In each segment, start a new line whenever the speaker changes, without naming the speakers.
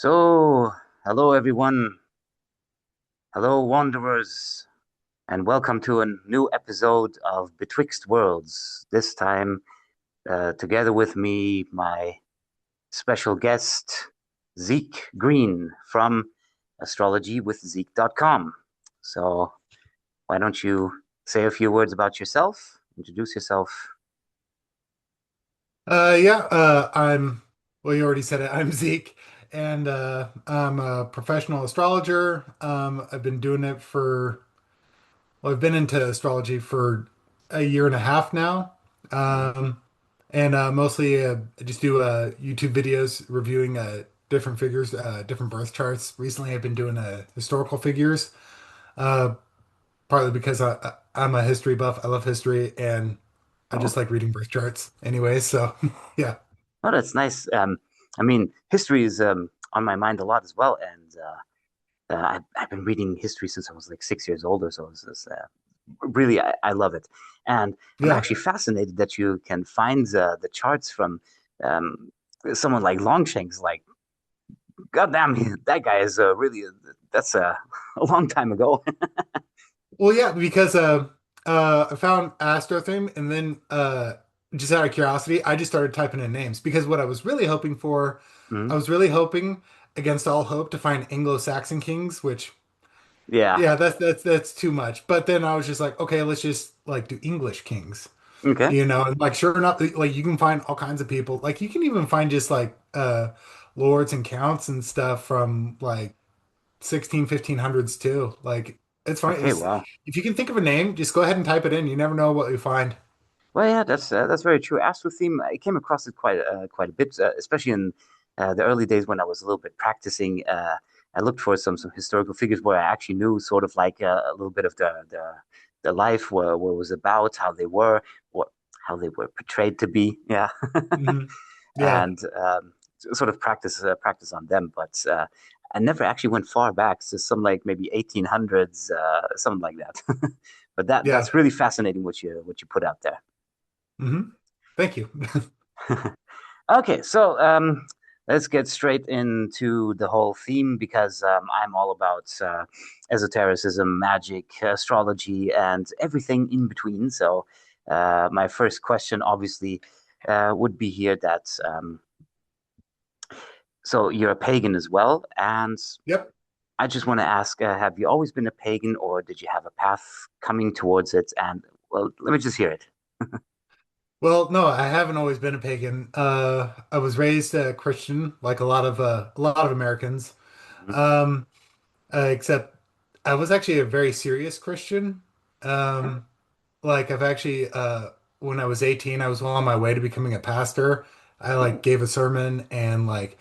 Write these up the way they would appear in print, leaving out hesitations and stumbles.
So, hello everyone. Hello, wanderers, and welcome to a new episode of Betwixt Worlds. This time, together with me, my special guest, Zeeke Greene from Astrology with Zeke.com. So, why don't you say a few words about yourself? Introduce yourself.
Well, you already said it. I'm Zeke, and I'm a professional astrologer. I've been into astrology for a year and a half now.
Mhm.
Um, and mostly I just do YouTube videos reviewing different figures, different birth charts. Recently, I've been doing historical figures, uh, partly because I'm a history buff. I love history, and I
Oh,
just like reading birth charts anyway. So, yeah.
oh, that's nice. I mean, history is on my mind a lot as well, and I've been reading history since I was like 6 years old or so. It's really, I love it. And I'm
Yeah.
actually fascinated that you can find the charts from um, someone like Longshanks. Like, goddamn, that guy is really, that's a long time ago.
Well, yeah, because I found Astro thing, and then just out of curiosity, I just started typing in names because what I was really hoping for, I
Mhm.
was really hoping against all hope to find Anglo-Saxon kings, which
Yeah.
yeah, that's too much. But then I was just like, okay, let's just like do English kings,
Okay.
and like sure enough, like you can find all kinds of people. Like you can even find just like lords and counts and stuff from like 1500s too. Like it's fine.
Okay.
It's
Wow.
if you can think of a name, just go ahead and type it in. You never know what you find.
Well, yeah, that's very true. Astro theme, I came across it quite a bit, especially in the early days when I was a little bit practicing. I looked for some historical figures where I actually knew sort of like a little bit of the life, what it was about, how they were, what how they were portrayed to be. Yeah,
Hmm. Yeah.
and sort of practice on them. But I never actually went far back, so some like maybe 1800s, something like that. But
Yeah.
that's really fascinating what you put out there.
Hmm. Thank you.
Okay, so let's get straight into the whole theme because I'm all about esotericism, magic, astrology, and everything in between. So, my first question, obviously, would be here that so you're a pagan as well, and
Yep.
I just want to ask, have you always been a pagan, or did you have a path coming towards it? And well, let me just hear it.
Well, no, I haven't always been a pagan. I was raised a Christian, like a lot of Americans.
Mhm.
Um, except I was actually a very serious Christian.
Okay.
Um, like I've actually when I was 18, I was well on my way to becoming a pastor. I like
Ooh.
gave a sermon and like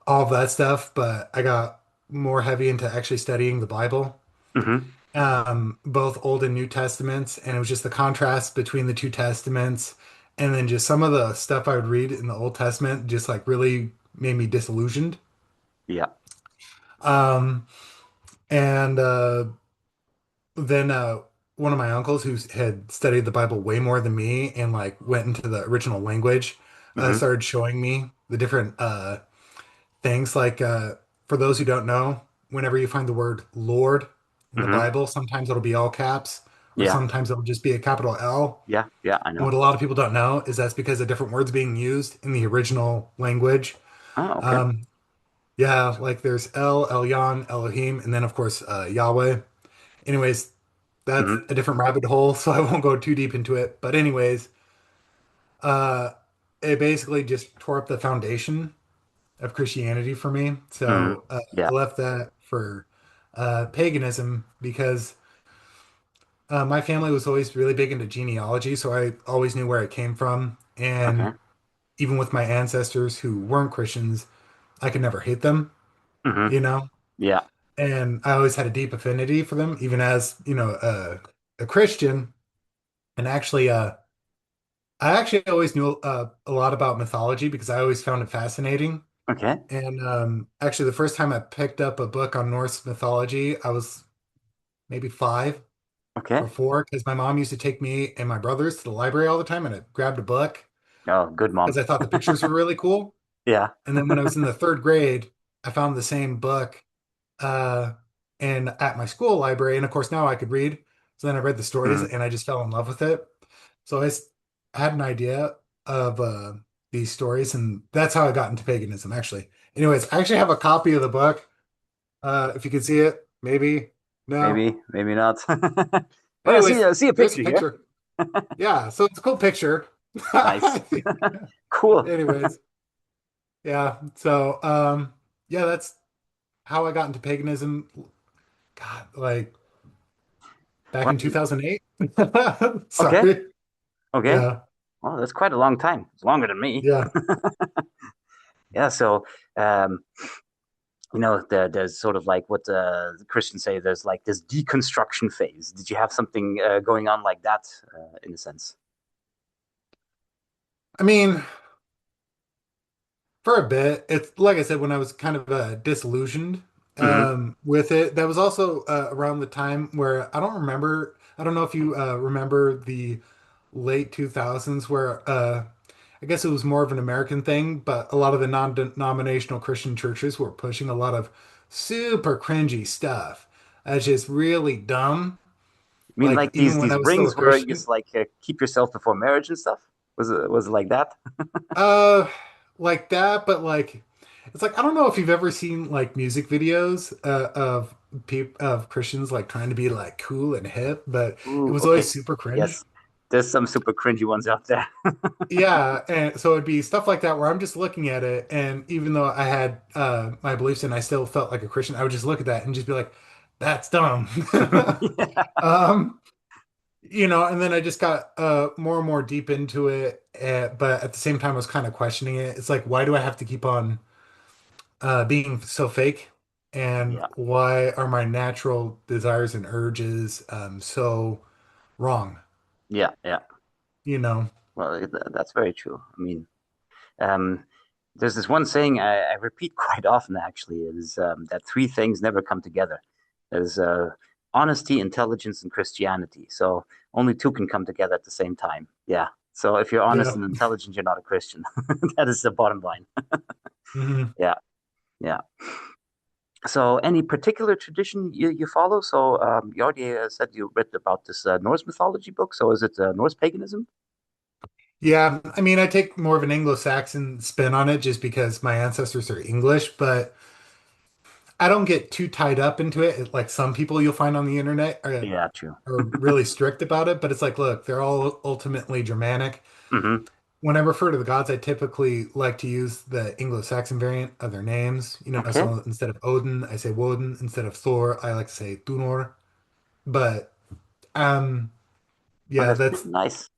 all of that stuff, but I got more heavy into actually studying the Bible,
Hmm.
both Old and New Testaments, and it was just the contrast between the two Testaments, and then just some of the stuff I would read in the Old Testament just like really made me disillusioned.
Yeah.
Um, and then one of my uncles who had studied the Bible way more than me and like went into the original language,
Hmm.
started showing me the different things like for those who don't know, whenever you find the word Lord in the
Hmm.
Bible, sometimes it'll be all caps or
Yeah.
sometimes it'll just be a capital L.
Yeah. Yeah. I
And
know.
what a lot of people don't know is that's because of different words being used in the original language.
Oh, okay.
Um, yeah, like there's El, Elyon, Elohim, and then of course Yahweh. Anyways, that's
Hmm.
a different rabbit hole, so I won't go too deep into it. But anyways, uh, it basically just tore up the foundation of Christianity for me.
Hmm.
So I
Yeah.
left that for paganism because my family was always really big into genealogy, so I always knew where it came from. And
Okay.
even with my ancestors who weren't Christians, I could never hate them,
Hmm.
you know?
Yeah.
And I always had a deep affinity for them, even as, a Christian. And actually, I actually always knew a lot about mythology because I always found it fascinating.
Okay.
And actually, the first time I picked up a book on Norse mythology, I was maybe 5 or
Okay.
4 because my mom used to take me and my brothers to the library all the time, and I grabbed a book
Oh, good
because
mom.
I thought the pictures were really cool.
Yeah.
And then when I was in the third grade, I found the same book uh, and at my school library, and of course now I could read. So then I read the stories,
Mhm.
and I just fell in love with it. So had an idea of these stories, and that's how I got into paganism. Actually, anyways, I actually have a copy of the book. If you can see it, maybe no.
Maybe, maybe not. Well,
Anyways,
see a
there's a
picture here.
picture. Yeah, so it's a cool picture.
Nice.
I think.
Cool.
Anyways, yeah. So yeah, that's how I got into paganism. God, like back
Well,
in 2008.
okay,
Sorry.
okay.
Yeah.
Well, that's quite a long time. It's longer than me.
Yeah.
Yeah, so um, there's sort of like what the Christians say. There's like this deconstruction phase. Did you have something going on like that, in a sense?
I mean, for a bit, it's like I said, when I was kind of disillusioned
Hmm.
with it, that was also around the time where I don't know if you remember the late 2000s where I guess it was more of an American thing, but a lot of the non-denominational Christian churches were pushing a lot of super cringy stuff. That's just really dumb.
I mean,
Like
like
even when
these
I was still a
rings where you
Christian,
just like keep yourself before marriage and stuff. Was it like that?
uh, like that, but like it's like I don't know if you've ever seen like music videos of of Christians like trying to be like cool and hip, but it
Ooh,
was always
okay.
super cringe.
Yes, there's some super cringy ones out there.
Yeah, and so it'd be stuff like that where I'm just looking at it, and even though I had my beliefs and I still felt like a Christian, I would just look at that and just be like, "That's dumb."
Yeah,
um, and then I just got more and more deep into it, but at the same time, I was kind of questioning it. It's like, why do I have to keep on being so fake? And
yeah,
why are my natural desires and urges so wrong?
yeah, yeah.
You know?
Well, that's very true. I mean, um, there's this one saying I repeat quite often, actually, is that three things never come together. There's honesty, intelligence, and Christianity. So only two can come together at the same time. Yeah. So if you're honest
Yeah.
and intelligent, you're not a Christian. That is the bottom line.
hmm
Yeah, yeah. So any particular tradition you follow? So you already said you read about this Norse mythology book. So is it Norse paganism?
Yeah. I mean, I take more of an Anglo-Saxon spin on it just because my ancestors are English, but I don't get too tied up into it. Like some people you'll find on the internet
Yeah, true.
are really strict about it, but it's like, look, they're all ultimately Germanic.
Hmm.
When I refer to the gods, I typically like to use the Anglo-Saxon variant of their names.
Okay.
So instead of Odin, I say Woden. Instead of Thor, I like to say Thunor. But um,
Well,
yeah,
that's
that's
pretty nice.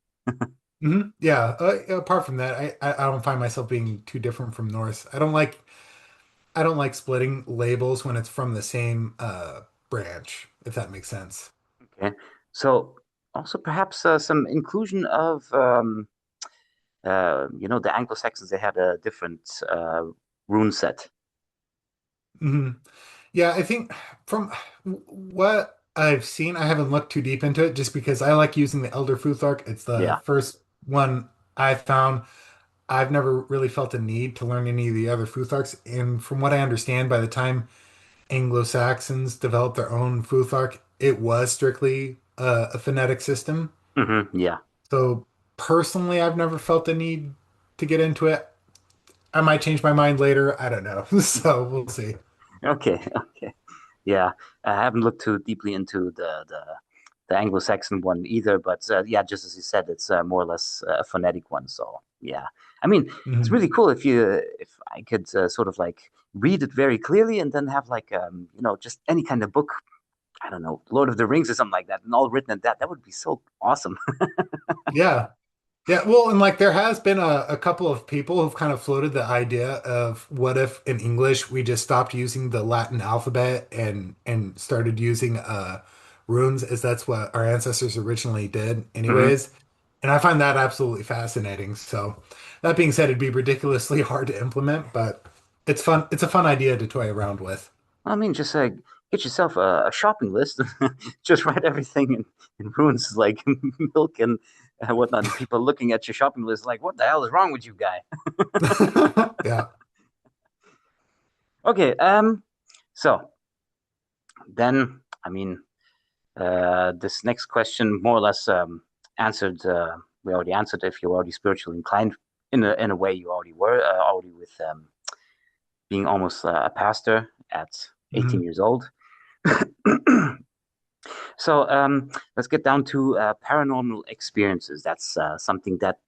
yeah. Apart from that, I don't find myself being too different from Norse. I don't like splitting labels when it's from the same branch, if that makes sense.
Okay. So also perhaps some inclusion of the Anglo-Saxons, they had a different rune set.
hmm Yeah, I think from what I've seen, I haven't looked too deep into it just because I like using the Elder Futhark. It's the
Yeah.
first one I found. I've never really felt a need to learn any of the other Futharks. And from what I understand, by the time Anglo-Saxons developed their own Futhark, it was strictly a phonetic system.
Yeah.
So personally, I've never felt the need to get into it. I might change my mind later. I don't know. So we'll see.
Okay. Okay. Yeah. I haven't looked too deeply into the Anglo-Saxon one either, but yeah, just as you said, it's more or less a phonetic one. So yeah. I mean, it's
Mhm.
really cool if I could sort of like read it very clearly and then have like just any kind of book. I don't know, Lord of the Rings or something like that, and all written in that. That would be so awesome.
Yeah. Yeah, well, and like there has been a couple of people who've kind of floated the idea of what if in English we just stopped using the Latin alphabet and started using runes, as that's what our ancestors originally did,
Hmm.
anyways. And I find that absolutely fascinating. So that being said, it'd be ridiculously hard to implement, but it's fun. It's a fun idea to toy around with.
I mean, just get yourself a shopping list. Just write everything in runes like milk and whatnot. And people looking at your shopping list like, what the hell is wrong with you, guy?
Yeah.
Okay. So then, I mean, this next question more or less answered. We already answered if you're already spiritually inclined. In a way, you already were already with being almost a pastor at 18
Mhm.
years old. So let's get down to paranormal experiences. That's something that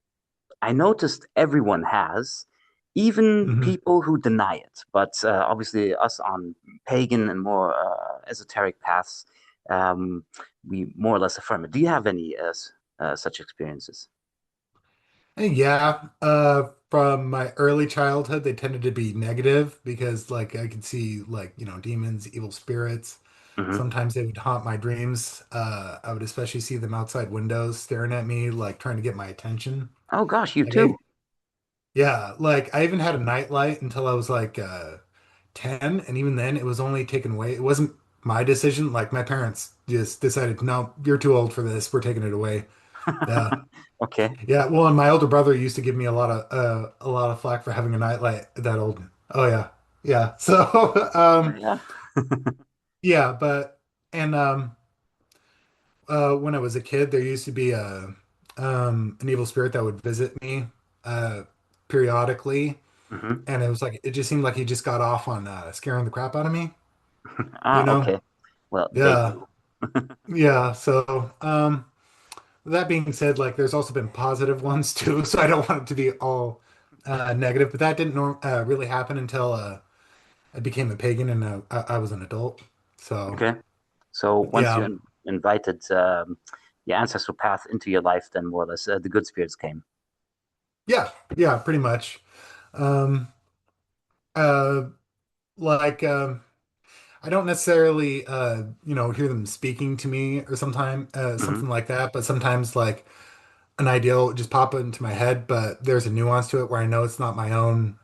I noticed everyone has, even
Mhm.
people who deny it. But obviously, us on pagan and more esoteric paths, um, we more or less affirm it. Do you have any such experiences?
Yeah, from my early childhood, they tended to be negative because, like, I could see, like, demons, evil spirits.
Hmm.
Sometimes they would haunt my dreams. I would especially see them outside windows staring at me, like, trying to get my attention.
Oh gosh, you
Like,
too.
yeah, like, I even had a nightlight until I was like 10, and even then, it was only taken away. It wasn't my decision. Like, my parents just decided, no, you're too old for this. We're taking it away. Yeah.
Okay.
Yeah, well, and my older brother used to give me a lot of flack for having a nightlight that old. Oh yeah, yeah. So
Yeah.
yeah, but and when I was a kid, there used to be an evil spirit that would visit me uh periodically,
Hmm.
and it just seemed like he just got off on scaring the crap out of me. You
Ah,
know?
okay. Well, they
Yeah,
do.
yeah. So that being said, like there's also been positive ones too, so I don't want it to be all negative. But that didn't really happen until I became a pagan and I was an adult. So
Okay. So once you
yeah,
invited your ancestral path into your life, then more or less the good spirits came.
yeah, yeah, pretty much. Um, uh, like I don't necessarily hear them speaking to me or something
Hmm.
like that, but sometimes like an idea will just pop into my head, but there's a nuance to it where I know it's not my own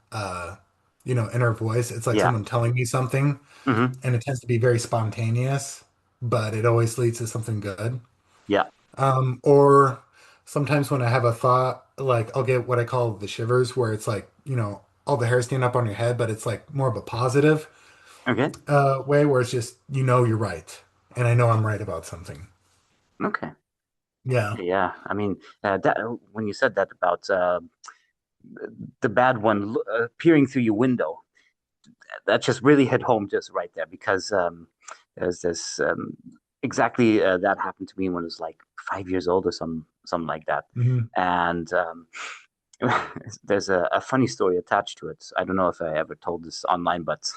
inner voice. It's like
Yeah.
someone telling me something,
Hmm.
and it tends to be very spontaneous, but it always leads to something good.
Yeah.
Or sometimes when I have a thought, like I'll get what I call the shivers, where it's like, all the hairs stand up on your head, but it's like more of a positive
Okay.
way where it's just, you're right. And I know I'm right about something.
Okay.
Yeah.
Okay. Yeah. I mean, that when you said that about the bad one peering through your window, that just really hit home just right there because there's this exactly that happened to me when I was like 5 years old or something like that,
Hmm.
and there's a funny story attached to it. I don't know if I ever told this online, but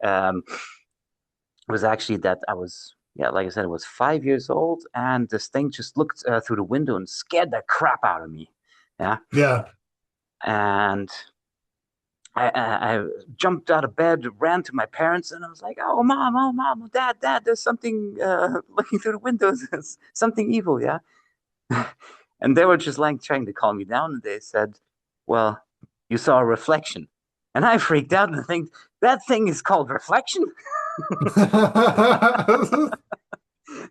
um, it was actually that I was, yeah, like I said, I was 5 years old, and this thing just looked through the window and scared the crap out of me. Yeah,
Yeah.
and I jumped out of bed, ran to my parents, and I was like, oh, mom, oh, dad, there's something looking through the windows. There's something evil, yeah." And they were just like trying to calm me down, and they said, "Well, you saw a reflection." And I freaked out and think that thing is called reflection.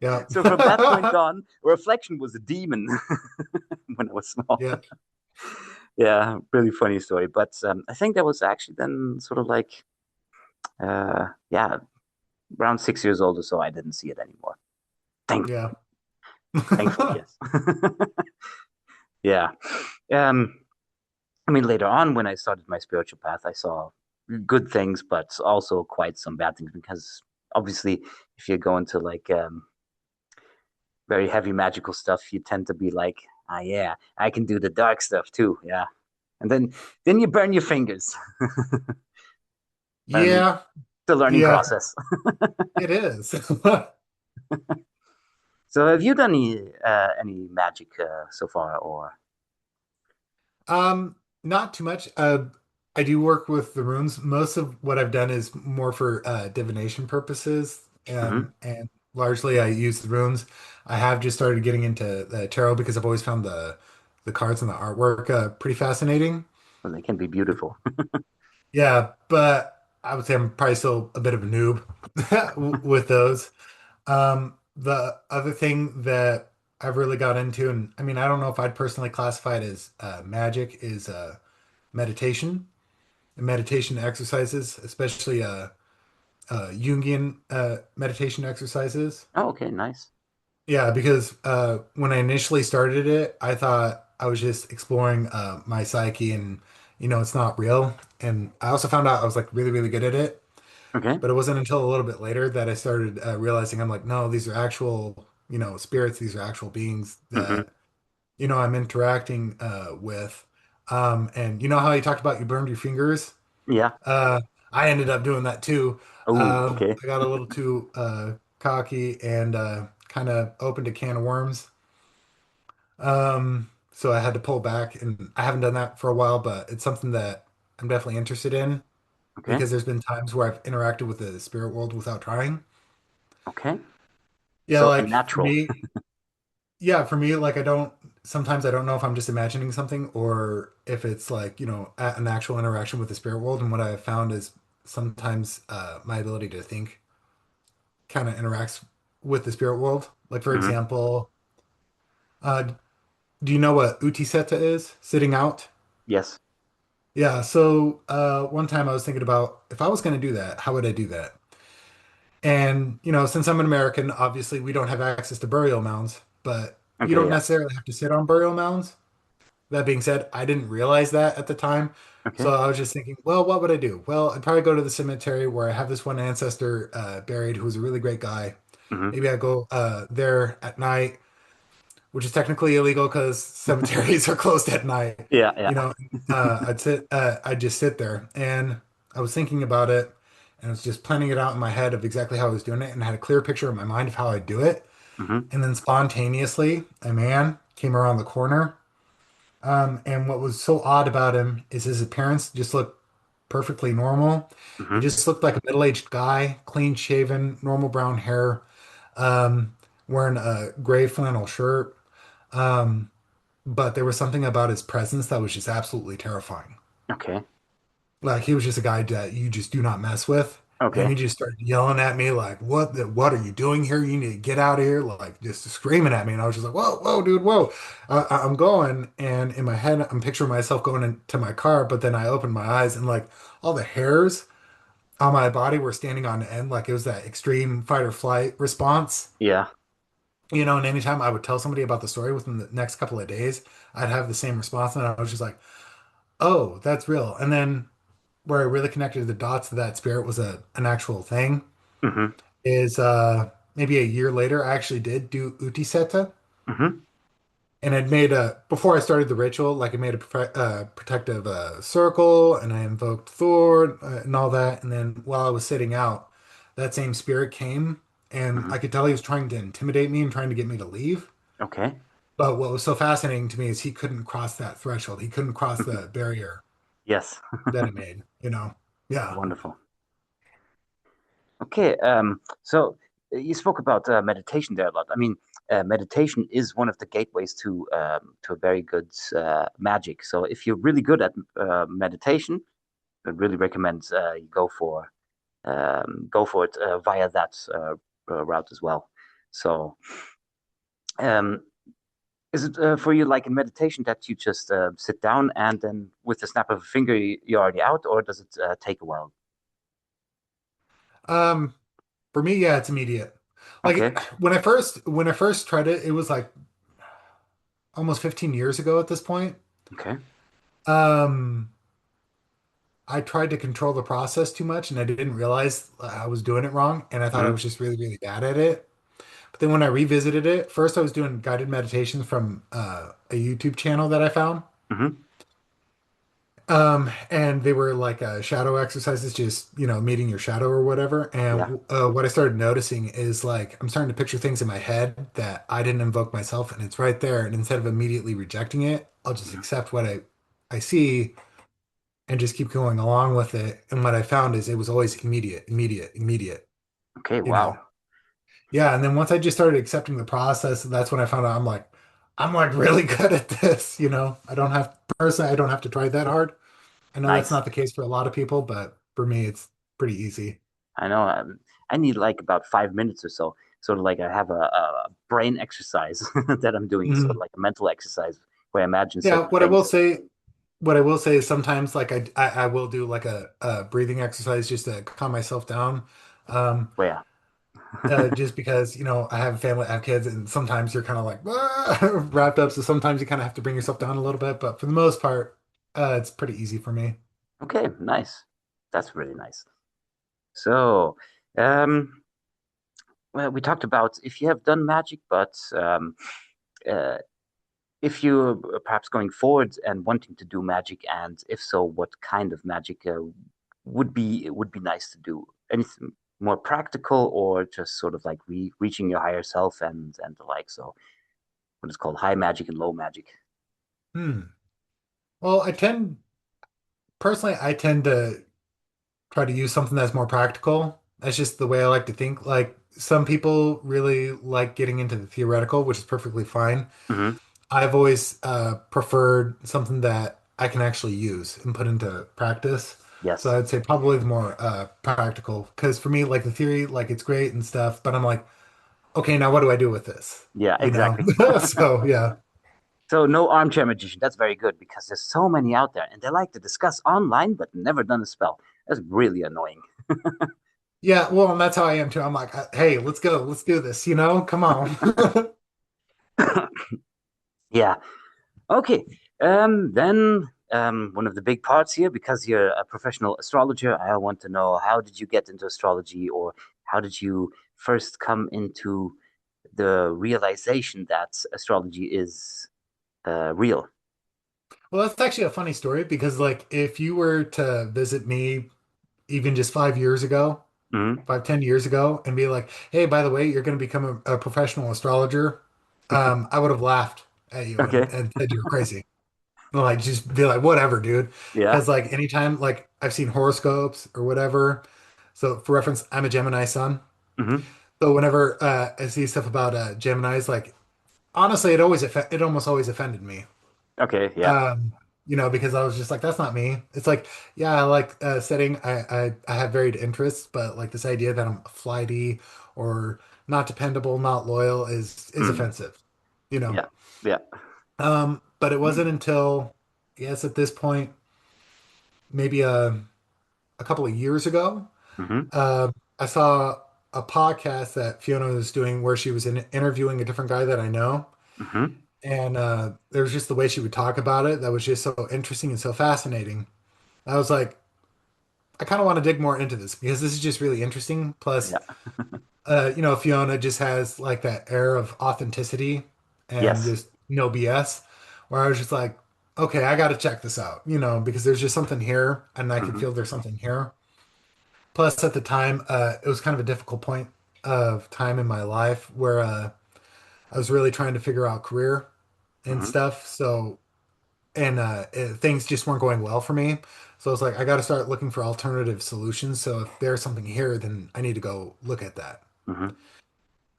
Yeah.
So from that point on, reflection was a demon when I was small.
Yeah.
Yeah, really funny story. But I think that was actually then sort of like, yeah, around 6 years old or so. I didn't see it anymore.
Yeah.
Thankfully, thankfully, yes. Yeah. Um, I mean, later on when I started my spiritual path, I saw good things, but also quite some bad things because obviously, if you go into like very heavy magical stuff, you tend to be like, ah, yeah, I can do the dark stuff too. Yeah. And then you burn your fingers. And it's
Yeah.
the learning
Yeah.
process.
It is.
So have you done any magic so far or
Not too much. I do work with the runes. Most of what I've done is more for divination purposes,
Mhm.
and largely I use the runes. I have just started getting into the tarot because I've always found the cards and the artwork pretty fascinating.
Well, they can be beautiful.
Yeah, but I would say I'm probably still a bit of a noob with those. The other thing that I've really got into, and I mean, I don't know if I'd personally classify it as magic, is meditation. and meditation exercises, especially Jungian meditation exercises.
Oh, okay, nice.
Yeah, because when I initially started it, I thought I was just exploring my psyche and it's not real. And I also found out I was like really, really good at it.
Okay.
But it wasn't until a little bit later that I started realizing I'm like, no, these are actual, spirits. These are actual beings
Mm-hmm.
that, I'm interacting with. And you know how you talked about you burned your fingers?
Yeah.
Uh, I ended up doing that too.
Oh, okay.
I got a little too cocky and kind of opened a can of worms. So I had to pull back, and I haven't done that for a while, but it's something that I'm definitely interested in
Okay.
because there's been times where I've interacted with the spirit world without trying.
Okay.
Yeah,
So a
like for
natural.
me, like sometimes I don't know if I'm just imagining something or if it's like, an actual interaction with the spirit world. And what I have found is sometimes my ability to think kind of interacts with the spirit world. Like, for
Hmm.
example, uh, do you know what utiseta is? Sitting out?
Yes.
Yeah. So one time I was thinking about if I was going to do that, how would I do that? And, since I'm an American, obviously we don't have access to burial mounds, but you
Okay,
don't
yeah.
necessarily have to sit on burial mounds. That being said, I didn't realize that at the time.
Okay.
So I was just thinking, well, what would I do? Well, I'd probably go to the cemetery where I have this one ancestor buried who was a really great guy.
Hmm.
Maybe I'd go there at night, which is technically illegal because cemeteries are closed at night.
Yeah, yeah.
You know, I'd just sit there. And I was thinking about it and I was just planning it out in my head of exactly how I was doing it and I had a clear picture in my mind of how I'd do it.
Hmm.
And then spontaneously, a man came around the corner. And what was so odd about him is his appearance just looked perfectly normal. He
Hmm.
just looked like a middle-aged guy, clean shaven, normal brown hair, um, wearing a gray flannel shirt. Um, but there was something about his presence that was just absolutely terrifying.
Okay.
Like he was just a guy that you just do not mess with. And he
Okay.
just started yelling at me like, what are you doing here? You need to get out of here. Like just screaming at me. And I was just like, whoa, whoa, dude, whoa. I'm going. And in my head, I'm picturing myself going into my car. But then I opened my eyes and like all the hairs on my body were standing on end. Like it was that extreme fight or flight response.
Yeah.
And anytime I would tell somebody about the story within the next couple of days, I'd have the same response. And I was just like, oh, that's real. And then where I really connected the dots to that spirit was an actual thing
Hmm.
is maybe a year later I actually did do Utiseta
Hmm.
and I'd made a before I started the ritual like I made a protective circle and I invoked Thor and all that and then while I was sitting out that same spirit came and
Hmm.
I could tell he was trying to intimidate me and trying to get me to leave.
Okay.
But what was so fascinating to me is he couldn't cross that threshold. He couldn't cross the barrier
Yes.
that it made. Yeah.
Wonderful. Okay. So you spoke about meditation there a lot. I mean, meditation is one of the gateways to a very good magic. So if you're really good at meditation, I really recommend you go for it via that route as well. So, um, is it for you like in meditation that you just sit down and then with the snap of a finger you're already out, or does it take a while?
Um, For me, yeah, it's immediate. Like
Okay,
when I first tried it, it was like almost 15 years ago at this point.
okay.
Um, I tried to control the process too much and I didn't realize I was doing it wrong and I thought I
Hmm.
was just really, really bad at it. But then when I revisited it, first I was doing guided meditations from a YouTube channel that I found.
Hmm.
And they were like shadow exercises, just, meeting your shadow or whatever.
Yeah.
And what I started noticing is like I'm starting to picture things in my head that I didn't invoke myself, and it's right there. And instead of immediately rejecting it, I'll just
Mhm.
accept what I see and just keep going along with it. And what I found is it was always immediate, immediate, immediate,
Okay,
you know.
wow.
Yeah, and then once I just started accepting the process, that's when I found out I'm like really good at this. I don't have to try that hard. I know that's
Nice.
not the case for a lot of people, but for me, it's pretty easy.
I know. I need like about 5 minutes or so. Sort of like I have a brain exercise that I'm doing, sort of
Mhm.
like a mental exercise where I imagine
Yeah,
certain
what I will
things.
say, what I will say is sometimes like I will do like a breathing exercise just to calm myself down. Um,
Where?
just because, I have a family, I have kids, and sometimes you're kind of like wrapped up. So sometimes you kind of have to bring yourself down a little bit. But for the most part, it's pretty easy for me.
Okay, nice. That's really nice. So, um, well, we talked about if you have done magic, but uh, if you're perhaps going forward and wanting to do magic, and if so, what kind of magic would be nice to do? Anything more practical, or just sort of like reaching your higher self and the like? So, what is called high magic and low magic.
Hmm. Well, I tend to try to use something that's more practical. That's just the way I like to think. Like some people really like getting into the theoretical, which is perfectly fine.
Hmm.
I've always preferred something that I can actually use and put into practice. So
Yes.
I'd say probably the more practical. Because for me, like the theory, like it's great and stuff, but I'm like, okay, now what do I do with this?
Yeah.
You know?
Exactly.
So yeah.
So no armchair magician. That's very good because there's so many out there, and they like to discuss online, but never done a spell. That's really annoying.
Yeah, well, and that's how I am too. I'm like, hey, let's go, let's do this, come on.
Yeah. Okay. Then one of the big parts here, because you're a professional astrologer, I want to know how did you get into astrology, or how did you first come into the realization that astrology is real?
Well, that's actually a funny story because like if you were to visit me even just 5 years ago,
Hmm.
5, 10 years ago, and be like, "Hey, by the way, you're going to become a professional astrologer," I would have laughed at you
Okay.
and said you were crazy. Like, just be like, "Whatever, dude,"
Yeah.
because like anytime like I've seen horoscopes or whatever. So for reference, I'm a Gemini sun.
Hmm.
So whenever I see stuff about Geminis, like honestly, it almost always offended me.
Okay. Yeah.
Um, because I was just like, that's not me. It's like, yeah, I like setting. I have varied interests, but like this idea that I'm flighty or not dependable, not loyal is
Mm.
offensive. You know.
Yeah. Yeah.
But it wasn't until, yes, at this point, maybe a couple of years ago,
Hmm.
uh, I saw a podcast that Fiona was doing where she was interviewing a different guy that I know.
Hmm.
And there was just the way she would talk about it that was just so interesting and so fascinating. I was like, I kind of want to dig more into this because this is just really interesting. Plus,
Yeah.
Fiona just has like that air of authenticity and
Yes.
just no BS, where I was just like, okay, I got to check this out, because there's just something here and I could
Hmm.
feel there's something here. Plus, at the time, it was kind of a difficult point of time in my life where I was really trying to figure out career and
Hmm.
stuff. So, and things just weren't going well for me. So I was like, I got to start looking for alternative solutions. So if there's something here, then I need to go look at that.
Hmm.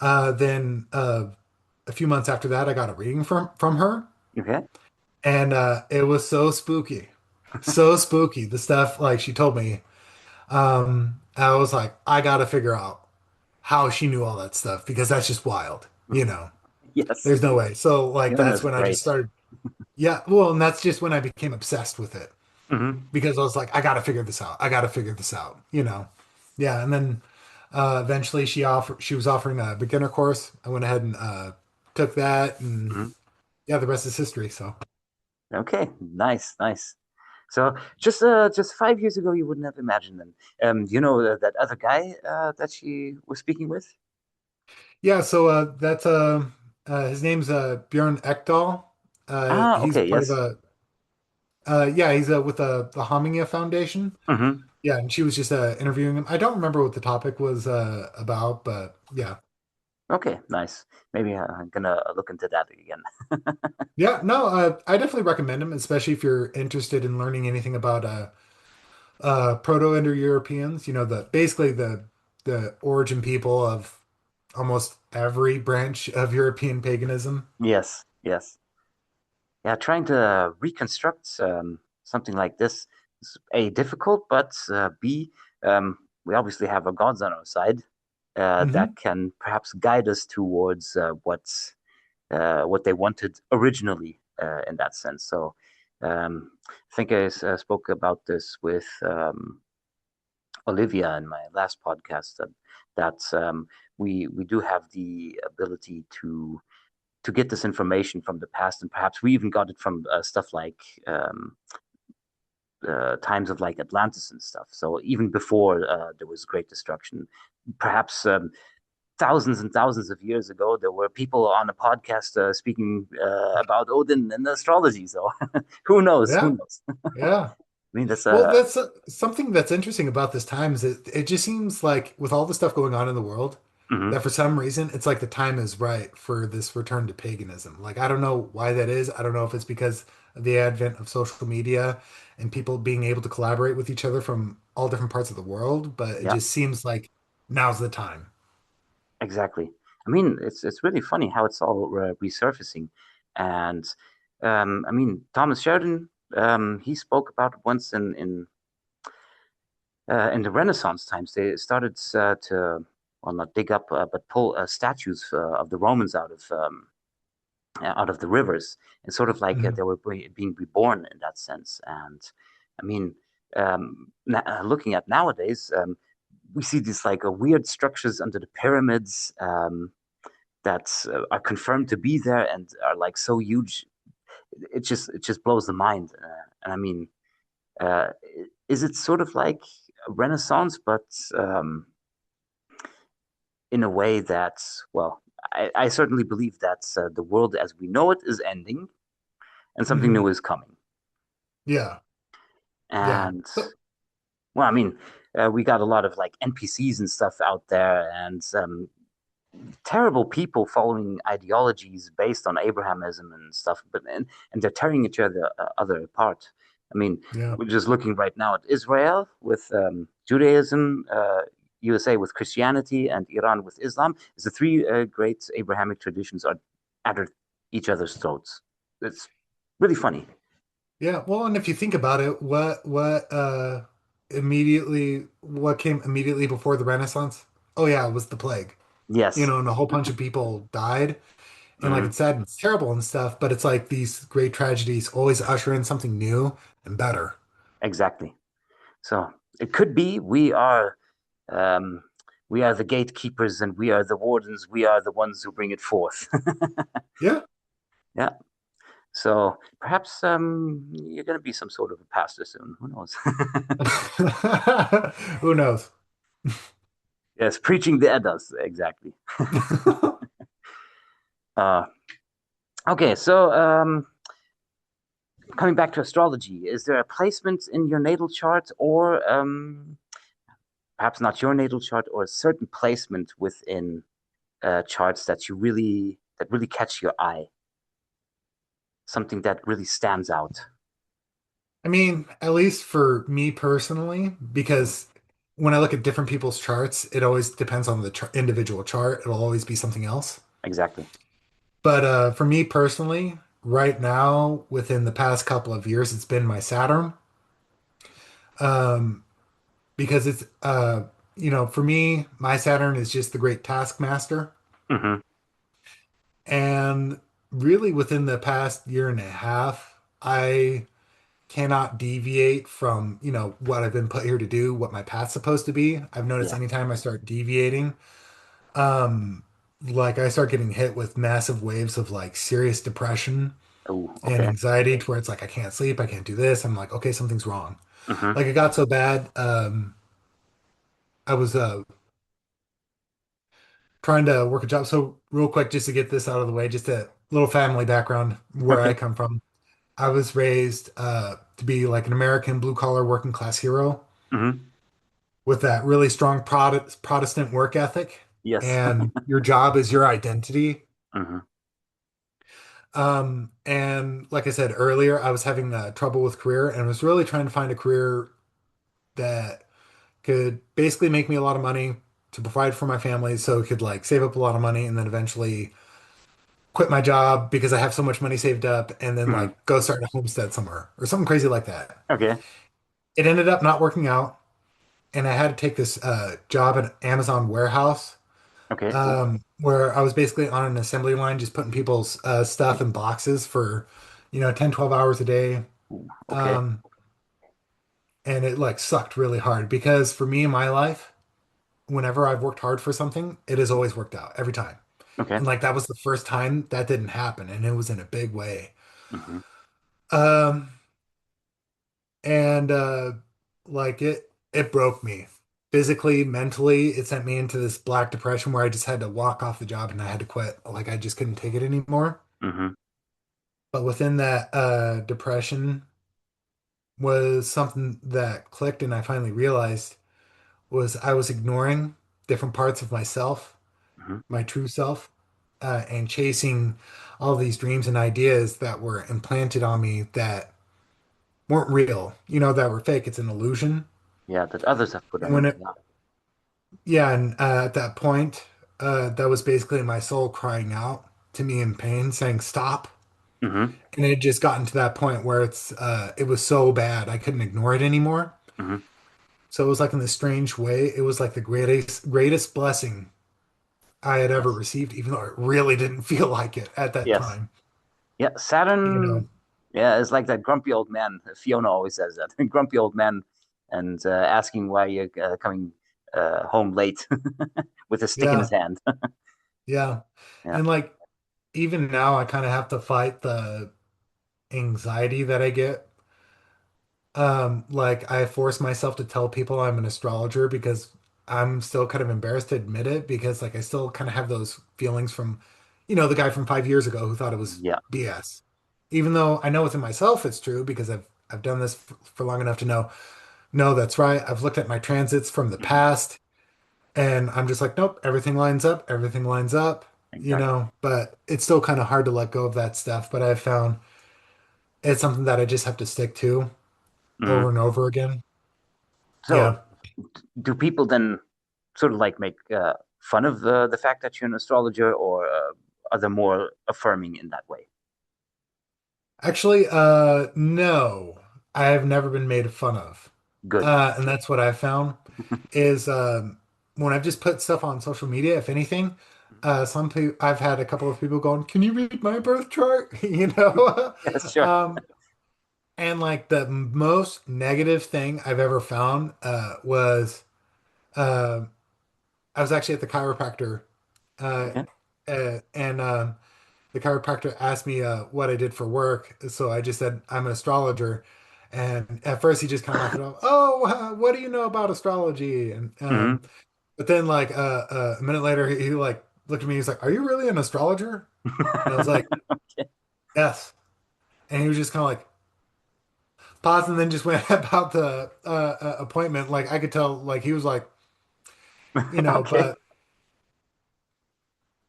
Then a few months after that, I got a reading from her,
Okay.
and it was so spooky, so spooky. The stuff like she told me, I was like, I got to figure out how she knew all that stuff because that's just wild.
Yes.
There's no way. So like that's
Fiona's
when I just
great.
started. Yeah, well, and that's just when I became obsessed with it.
Hmm.
Because I was like, I got to figure this out. I got to figure this out. Yeah. And then eventually she was offering a beginner course. I went ahead and took that, and
Hmm.
yeah, the rest is history. So
Okay. Nice. Nice. So just 5 years ago, you wouldn't have imagined them. That other guy that she was speaking with?
yeah, so that's his name's Bjorn Ekdahl.
Ah,
He's
okay,
part of
yes.
a yeah, he's with the Hamingia Foundation.
Hmm.
Yeah, and she was just interviewing him. I don't remember what the topic was about, but yeah.
Okay, nice. Maybe I'm gonna look into that again.
Yeah, no, I definitely recommend him, especially if you're interested in learning anything about Proto-Indo-Europeans, the basically the origin people of almost every branch of European paganism.
Yes, yes. Yeah, trying to reconstruct something like this is A, difficult, but B, we obviously have our gods on our side that
Hmm.
can perhaps guide us towards what they wanted originally in that sense. So, I think I spoke about this with Olivia in my last podcast that we do have the ability to get this information from the past, and perhaps we even got it from stuff like times of like Atlantis and stuff. So even before there was great destruction, perhaps thousands and thousands of years ago, there were people on a podcast speaking about Odin and astrology. So who knows? Who
Yeah,
knows? I
yeah.
mean, that's
Well, that's something that's interesting about this time is it just seems like with all the stuff going on in the world,
mhm.
that for some reason it's like the time is right for this return to paganism. Like I don't know why that is. I don't know if it's because of the advent of social media and people being able to collaborate with each other from all different parts of the world, but it
Yeah,
just seems like now's the time.
exactly. I mean, it's really funny how it's all resurfacing, and I mean, Thomas Sheridan, he spoke about it once in the Renaissance times. They started to well, not dig up, but pull statues of the Romans out of the rivers, and sort of like
Mhm.
they were being reborn in that sense. And I mean, looking at nowadays, we see these like weird structures under the pyramids that are confirmed to be there and are like so huge. It just blows the mind. And I mean, uh, is it sort of like Renaissance, but in a way that, well, I certainly believe that the world as we know it is ending and something new
Mhm.
is coming.
Yeah. Yeah.
And well, I mean, we got a lot of like NPCs and stuff out there, and terrible people following ideologies based on Abrahamism and stuff, and they're tearing each other apart. I mean,
Yeah.
we're just looking right now at Israel with Judaism, USA with Christianity, and Iran with Islam. Is the three great Abrahamic traditions are at each other's throats. It's really funny.
Yeah, well, and if you think about it, what came immediately before the Renaissance? Oh yeah, it was the plague.
Yes.
And a whole bunch of people died. And like
Hmm.
it's sad and it's terrible and stuff, but it's like these great tragedies always usher in something new and better.
Exactly. So it could be um, we are the gatekeepers and we are the wardens. We are the ones who bring it forth.
Yeah.
Yeah. So perhaps you're going to be some sort of a pastor soon. Who knows?
Who knows?
Yes, preaching the Eddas. Exactly. Uh, okay. So coming back to astrology, is there a placement in your natal chart or perhaps not your natal chart or a certain placement within charts that really catch your eye? Something that really stands out.
I mean, at least for me personally, because when I look at different people's charts, it always depends on the individual chart. It'll always be something else.
Exactly.
But for me personally, right now, within the past couple of years, it's been my Saturn. Um, because for me, my Saturn is just the great taskmaster.
Hmm.
And really, within the past year and a half, I cannot deviate from, what I've been put here to do, what my path's supposed to be. I've noticed
Yeah.
anytime I start deviating, um, like I start getting hit with massive waves of like serious depression
Oh,
and
okay.
anxiety to where it's like I can't sleep, I can't do this. I'm like, okay, something's wrong.
Hmm.
Like it got so bad. I was trying to work a job. So real quick, just to get this out of the way, just a little family background where I
Okay.
come from. I was raised to be like an American blue collar working class hero
Hmm.
with that really strong Protestant work ethic.
Yes.
And your job is your identity.
Hmm.
And like I said earlier, I was having trouble with career and was really trying to find a career that could basically make me a lot of money to provide for my family so it could like save up a lot of money and then eventually quit my job because I have so much money saved up and then
Hmm.
like go start a homestead somewhere or something crazy like that.
Okay.
It ended up not working out and I had to take this job at an Amazon warehouse
Okay. Ooh.
where I was basically on an assembly line just putting people's stuff in boxes for 10, 12 hours a day.
Ooh, okay.
Um, and it like sucked really hard because for me in my life, whenever I've worked hard for something, it has always worked out every time.
Okay.
And like that was the first time that didn't happen, and it was in a big way.
Hmm.
Um, and like it broke me physically, mentally. It sent me into this black depression where I just had to walk off the job and I had to quit. Like I just couldn't take it anymore.
Hmm.
But within that depression was something that clicked, and I finally realized was I was ignoring different parts of myself,
Hmm.
my true self, and chasing all these dreams and ideas that were implanted on me that weren't real, that were fake. It's an illusion.
Yeah, that others have put
And
on
when
you.
it, yeah, and at that point, that was basically my soul crying out to me in pain, saying, "Stop."
Yeah. Hmm.
And it had just gotten to that point where it was so bad I couldn't ignore it anymore.
Hmm.
So it was like in this strange way, it was like the greatest blessing I had ever
Yes.
received, even though it really didn't feel like it at that
Yes.
time.
Yeah.
You know,
Saturn. Yeah, it's like that grumpy old man. Fiona always says that. Grumpy old man, and asking why you're coming home late with a stick in his
yeah,
hand.
yeah.
Yeah.
And like even now, I kind of have to fight the anxiety that I get. Like I force myself to tell people I'm an astrologer because I'm still kind of embarrassed to admit it because like I still kind of have those feelings from, the guy from 5 years ago who thought it was
Yeah.
BS. Even though I know within myself it's true because I've done this for long enough to know, no, that's right. I've looked at my transits from the
Hmm.
past and I'm just like, nope, everything lines up,
Exactly.
but it's still kind of hard to let go of that stuff. But I've found it's something that I just have to stick to
Hmm.
over and over again.
So,
Yeah.
do people then sort of like make fun of the fact that you're an astrologer, or are they more affirming in that way?
Actually, no, I have never been made fun of.
Good.
And that's what I've found is when I've just put stuff on social media, if anything, some people, I've had a couple of people going, "Can you read my birth chart?"
Yes, sure.
Um, and like the most negative thing I've ever found was uh, I was actually at the chiropractor, uh,
Okay.
and the chiropractor asked me what I did for work. So I just said, I'm an astrologer. And at first he just kind of laughed it off. Oh, what do you know about astrology? And
Hmm.
but then like a minute later, he like looked at me. He's like, "Are you really an astrologer?" And I was like,
Okay.
"Yes." And he was just kind of like paused and then just went about the appointment. Like I could tell, like he was like,
Okay.
but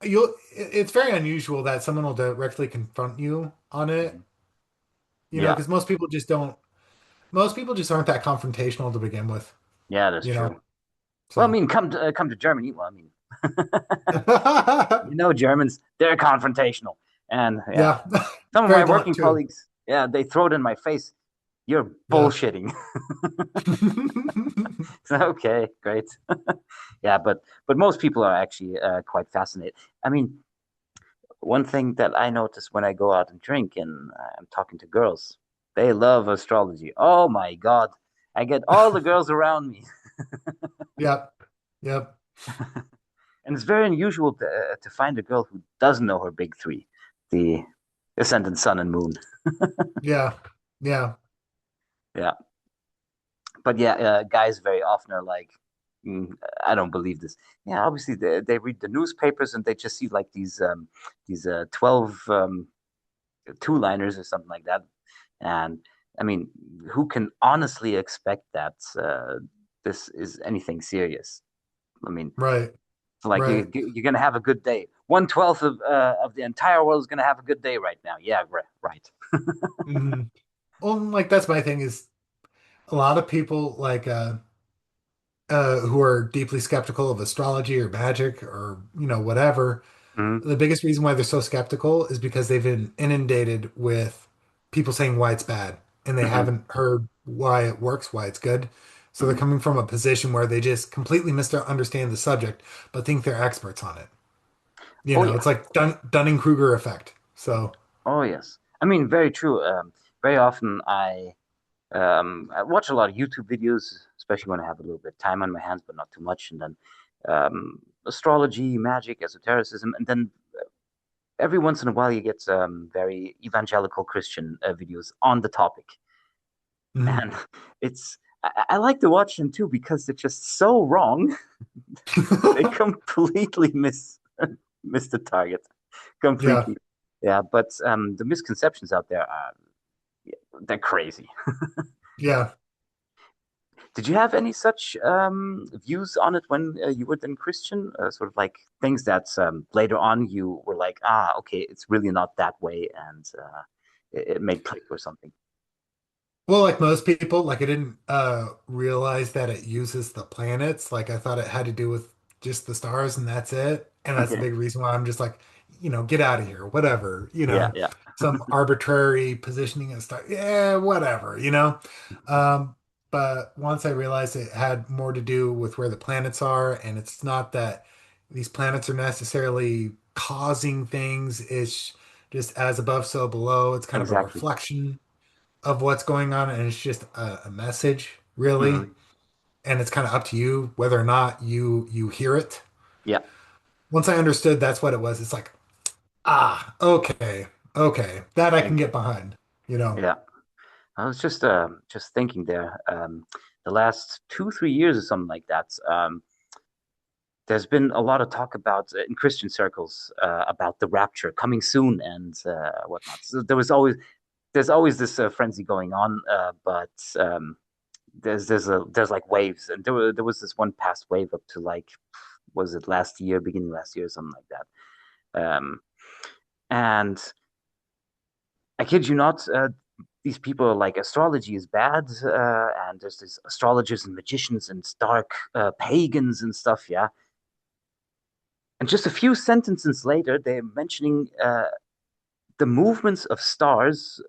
it's very unusual that someone will directly confront you on it,
Mhm. Yeah.
because most people just aren't that confrontational to begin with,
Yeah, that's
you know.
true. Well, I
So
mean, come to Germany. Well, I mean, Germans, they're confrontational, and yeah,
yeah,
some of
very
my
blunt
working
too.
colleagues, yeah, they throw it in my face. You're
Yeah.
bullshitting. Okay, great. Yeah, but most people are actually quite fascinated. I mean, one thing that I notice when I go out and drink and I'm talking to girls, they love astrology. Oh my God, I get all the girls around me,
Yep. Yep.
and it's very unusual to find a girl who doesn't know her big three, the ascendant, sun, and moon.
Yeah. Yeah.
Yeah, but yeah, guys very often are like, "Mm, I don't believe this." Yeah, obviously they read the newspapers and they just see like these 12 two-liners or something like that, and I mean, who can honestly expect that this is anything serious? I mean,
Right.
so like
Right.
you're gonna have a good day. 1/12 of the entire world is gonna have a good day right now. Yeah, right.
Hmm. Well, like that's my thing is a lot of people like who are deeply skeptical of astrology or magic or whatever.
Mm-hmm.
The biggest reason why they're so skeptical is because they've been inundated with people saying why it's bad and they
Mm-hmm.
haven't heard why it works, why it's good. So they're
Mm-hmm.
coming from a position where they just completely misunderstand the subject, but think they're experts on it.
Oh
It's
yeah.
like Dunning-Kruger effect. So,
Oh yes. I mean, very true. very often I watch a lot of YouTube videos, especially when I have a little bit of time on my hands, but not too much. And then astrology, magic, esotericism, and then every once in a while you get some very evangelical Christian videos on the topic.
Mhm.
And I like to watch them too because they're just so wrong. They completely miss the target
Yeah,
completely. Yeah, but the misconceptions out there are yeah, they're crazy.
yeah.
Did you have any such views on it when you were then Christian? Sort of like things that later on you were like, ah, okay, it's really not that way, and it made click or something.
Well, like most people, like I didn't realize that it uses the planets. Like I thought it had to do with just the stars and that's it. And that's the
Okay.
big reason why I'm just like, get out of here, whatever,
Yeah, yeah.
some arbitrary positioning of star. Yeah, whatever, Um, but once I realized it had more to do with where the planets are, and it's not that these planets are necessarily causing things, it's just as above, so below. It's kind of a
Exactly.
reflection of what's going on, and it's just a message, really.
Hmm.
And it's kind of up to you whether or not you hear it.
Yeah.
Once I understood that's what it was, it's like, okay, okay, that I can
Ex-
get behind.
Yeah. I was just thinking there. The last 2, 3 years or something like that. There's been a lot of talk about in Christian circles about the rapture coming soon and whatnot. So there's always this frenzy going on, but there's like waves, and there was this one past wave up to like was it last year, beginning last year, something like that. And I kid you not, these people are like astrology is bad, and there's these astrologers and magicians and dark pagans and stuff, yeah. And just a few sentences later, they're mentioning the movements of stars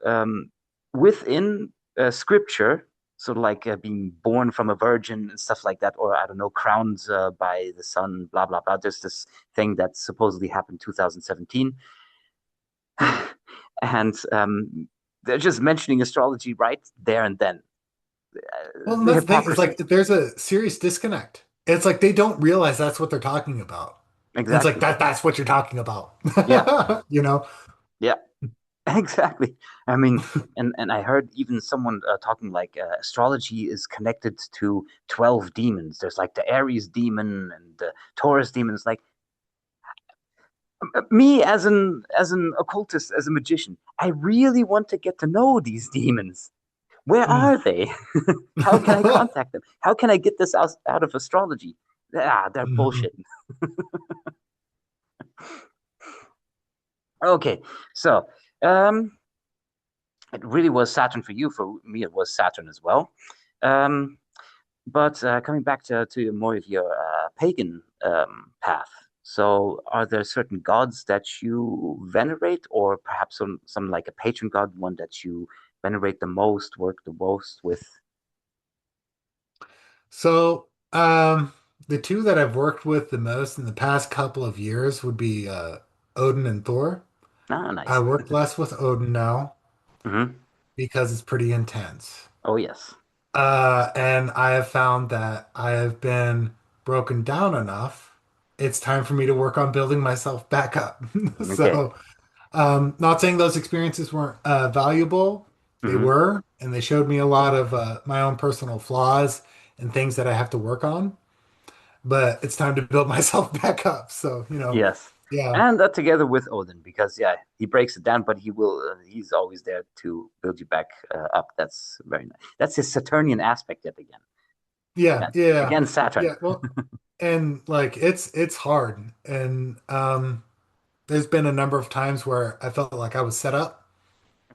within scripture, sort of like being born from a virgin and stuff like that, or I don't know, crowned by the sun, blah blah blah. There's this thing that supposedly happened 2017, and they're just mentioning astrology right there and then.
Well, and
The
that's the thing is
hypocrisy,
like there's a serious disconnect. It's like they don't realize that's what they're talking about. And it's like
exactly.
that's what you're talking about.
Yeah,
You know?
yeah. Exactly. I mean, and I heard even someone talking like astrology is connected to 12 demons. There's like the Aries demon and the Taurus demons. Like me as an occultist, as a magician, I really want to get to know these demons. Where
Mm.
are they? How can I contact them? How can I get this out of astrology? Ah, they're
Mhm.
bullshit. Okay, so um, it really was Saturn for you. For me, it was Saturn as well. Um, But coming back to more of your pagan path, so are there certain gods that you venerate, or perhaps some like a patron god, one that you venerate the most, work the most with?
So, the two that I've worked with the most in the past couple of years would be Odin and Thor.
Ah,
I
nice.
work less with Odin now
Hmm.
because it's pretty intense.
Oh, yes.
And I have found that I have been broken down enough. It's time for me to work on building myself back up.
Okay.
So, not saying those experiences weren't valuable. They
Hmm.
were, and they showed me a lot of my own personal flaws and things that I have to work on. But it's time to build myself back up. So,
Yes.
yeah,
And that together with Odin, because yeah, he breaks it down, but he's always there to build you back up. That's very nice. That's his Saturnian aspect yet again.
yeah,
Yeah.
yeah,
Again, Saturn.
yeah. Well, and like it's hard, and there's been a number of times where I felt like I was set up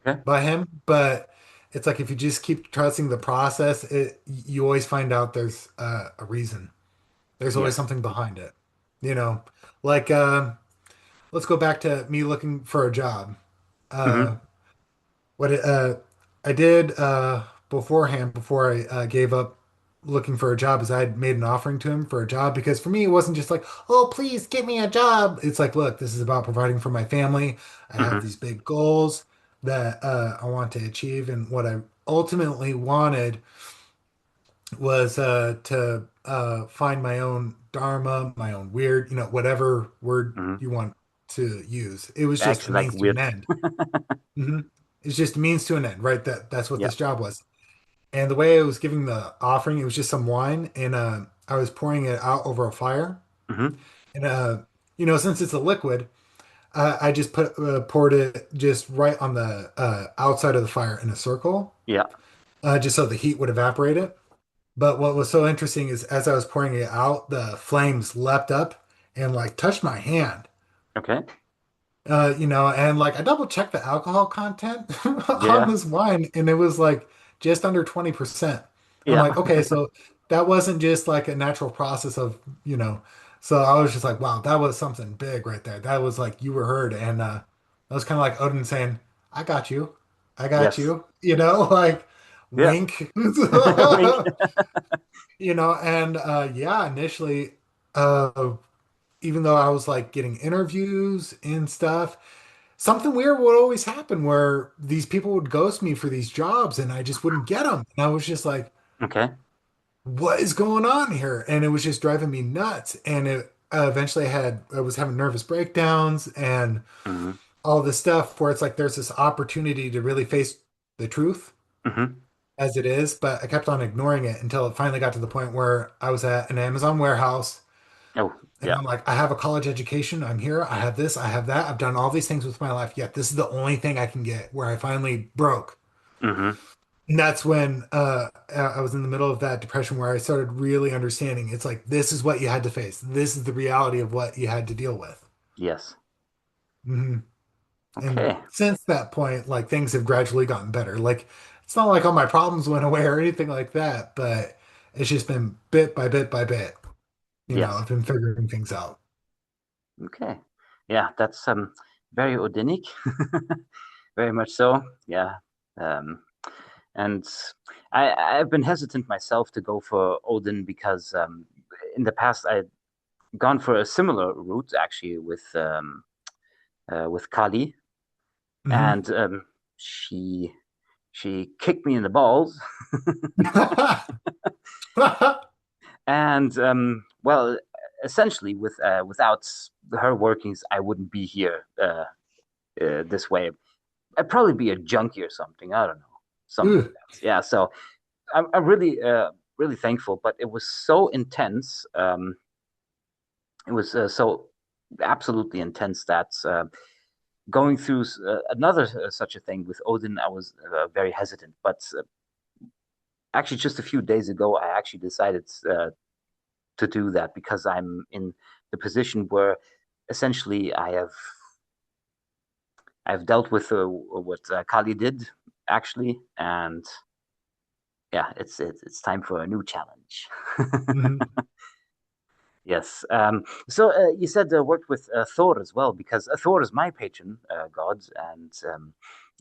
Okay.
by him, but it's like if you just keep trusting the process, you always find out there's a reason. There's always
Yes.
something behind it. You know, like let's go back to me looking for a job. Uh,
Hmm.
what I did beforehand, before I gave up looking for a job, is I had made an offering to him for a job because for me it wasn't just like, oh, please get me a job. It's like, look, this is about providing for my family. I have
Hmm.
these big goals. that I want to achieve. And what I ultimately wanted was to find my own dharma, my own weird, whatever word
Hmm.
you want to use. It was
I
just a
actually like
means to an
weird.
end. hmm It's just a means to an end, right? That's what
Yeah.
this job was. And the way I was giving the offering, it was just some wine, and I was pouring it out over a fire.
Hmm.
And since it's a liquid, I just poured it just right on the outside of the fire in a circle,
Yeah.
just so the heat would evaporate it. But what was so interesting is as I was pouring it out, the flames leapt up and like touched my hand.
Okay.
And like I double checked the alcohol content on
Yeah.
this wine, and it was like just under 20%. And I'm
Yeah.
like, okay, so that wasn't just like a natural process of, you know, so I was just like, wow, that was something big right there. That was like you were heard. And that was kind of like Odin saying, I got you. I got
Yes.
you, like
Yeah.
wink.
Wink.
And yeah, initially, uh, even though I was like getting interviews and stuff, something weird would always happen where these people would ghost me for these jobs and I just wouldn't get them. And I was just like,
Okay.
what is going on here? And it was just driving me nuts. And it eventually I was having nervous breakdowns and
Hmm.
all this stuff where it's like there's this opportunity to really face the truth
Hmm.
as it is. But I kept on ignoring it until it finally got to the point where I was at an Amazon warehouse.
Oh,
And
yeah.
I'm like, I have a college education. I'm here. I have this. I have that. I've done all these things with my life. Yet this is the only thing I can get where I finally broke.
Hmm.
And that's when I was in the middle of that depression where I started really understanding it's like, this is what you had to face. This is the reality of what you had to deal with.
Yes.
hmm And
Okay.
since that point, like things have gradually gotten better. Like, it's not like all my problems went away or anything like that, but it's just been bit by bit by bit.
Yes.
I've been figuring things out.
Okay. Yeah, that's very Odinic. Very much so. Yeah. Um, and I've been hesitant myself to go for Odin because in the past I'd gone for a similar route actually with Kali,
hmm
and she she kicked me in the balls, and well, essentially without her workings, I wouldn't be here this way. I'd probably be a junkie or something. I don't know, something like
Ooh.
that. Yeah. So I'm really really thankful, but it was so intense. It was so absolutely intense that going through another such a thing with Odin, I was very hesitant. But actually, just a few days ago, I actually decided to do that because I'm in the position where essentially I've dealt with what Kali did actually, and yeah, it's time for a new challenge.
Mhm.
Yes. So you said worked with Thor as well, because Thor is my patron god. And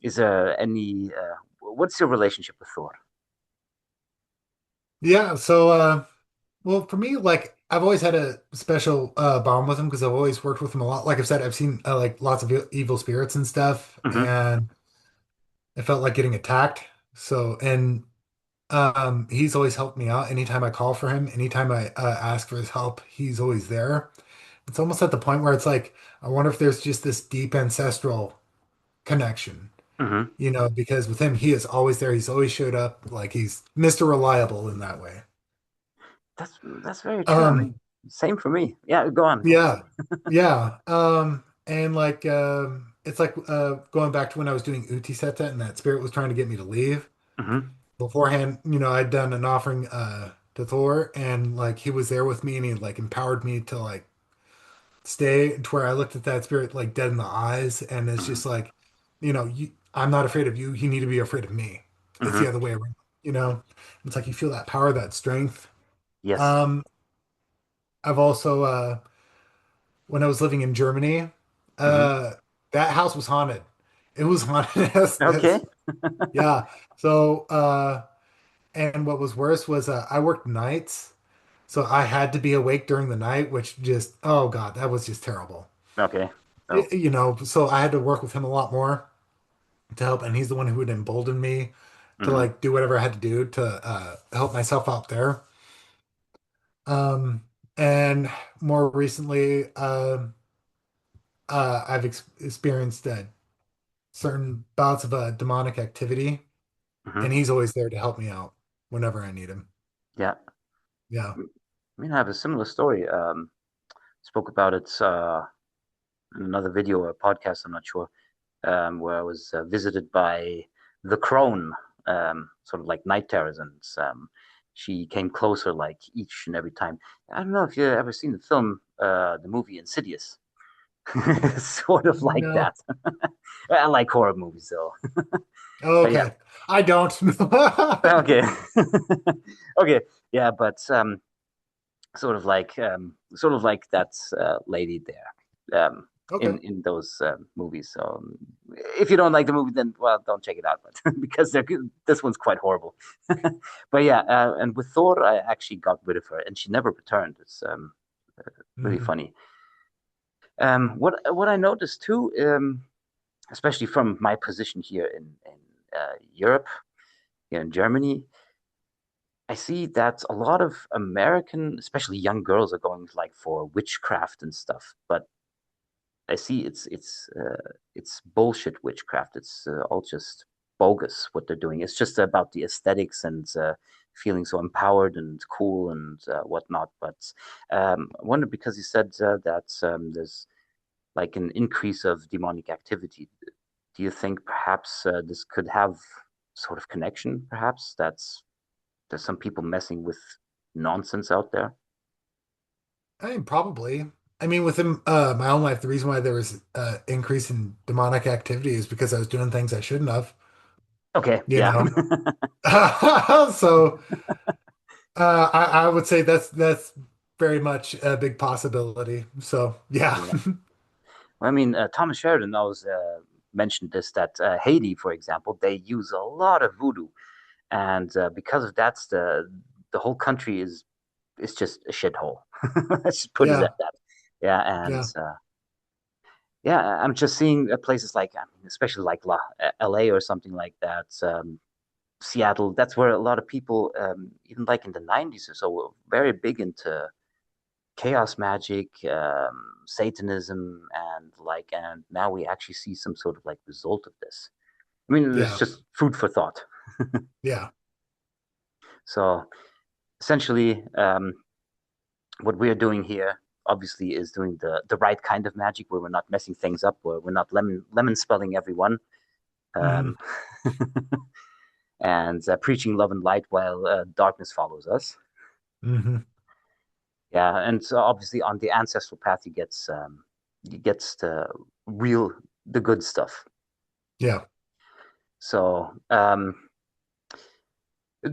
is there any? What's your relationship with Thor?
Yeah, so well for me like I've always had a special bond with him because I've always worked with him a lot. Like I've said, I've seen like lots of evil spirits and stuff
Hmm.
and it felt like getting attacked. So and he's always helped me out anytime I call for him, anytime I ask for his help, he's always there. It's almost at the point where it's like I wonder if there's just this deep ancestral connection,
Hmm.
because with him he is always there. He's always showed up like he's Mr. Reliable in that way.
That's very true. I
Um
mean, same for me. Yeah, go on.
Yeah. Yeah. And like it's like going back to when I was doing Uti Seta and that spirit was trying to get me to leave.
Hmm.
Beforehand, I'd done an offering to Thor and like he was there with me and he like empowered me to like stay to where I looked at that spirit like dead in the eyes and it's
Hmm.
just like, I'm not afraid of you. You need to be afraid of me. It's the
Hmm.
other way around, you know? It's like you feel that power, that strength.
Yes.
Um, I've also when I was living in Germany,
Hmm.
uh, that house was haunted. It was haunted as
Okay.
this. Yeah. So, and what was worse was I worked nights, so I had to be awake during the night, which just, oh God, that was just terrible.
Okay. Oh.
So I had to work with him a lot more. to help, and he's the one who would embolden me to
Hmm.
like do whatever I had to do to help myself out there. Um, and more recently, I've experienced certain bouts of demonic activity, and
Hmm.
he's always there to help me out whenever I need him.
Yeah.
Yeah.
I mean, I have a similar story. Spoke about it in another video or podcast, I'm not sure, where I was visited by the crone, sort of like night terrors, and she came closer like each and every time. I don't know if you've ever seen the film, the movie Insidious. Sort of like
No.
that. I like horror movies, though. But yeah,
Okay. I don't.
okay, okay, yeah, but sort of like that lady there
Okay.
in those movies. So if you don't like the movie, then well, don't check it out. But because this one's quite horrible. But yeah, and with Thor, I actually got rid of her, and she never returned. It's really
Hmm.
funny. What I noticed too, especially from my position here in Europe, here in Germany, I see that a lot of American, especially young girls, are going like for witchcraft and stuff. But I see it's bullshit witchcraft. It's all just bogus what they're doing. It's just about the aesthetics and feeling so empowered and cool and whatnot. But I wonder because you said that there's like an increase of demonic activity. Do you think perhaps this could have sort of connection? Perhaps there's some people messing with nonsense out there.
I mean, probably. I mean, within my own life, the reason why there was increase in demonic activity is because I was doing things I shouldn't have,
Okay,
you
yeah,
know. So I would say that's very much a big possibility. So yeah.
yeah. Well, I mean, Thomas Sheridan always mentioned this that Haiti, for example, they use a lot of voodoo, and because of that, the whole country is just a shithole. Let's just put it
Yeah.
at that. Yeah, and
Yeah.
yeah, I'm just seeing places like, I mean, especially like LA or something like that. Seattle, that's where a lot of people, even like in the 90s or so, were very big into chaos magic, Satanism, and now we actually see some sort of like result of this. I mean, it's
Yeah.
just food for thought.
Yeah.
So essentially, what we're doing here obviously is doing the right kind of magic where we're not messing things up, where we're not lemon spelling everyone,
Hmm.
um, and preaching love and light while darkness follows us.
Hmm.
Yeah, and so obviously on the ancestral path, he gets the good stuff.
Yeah.
So,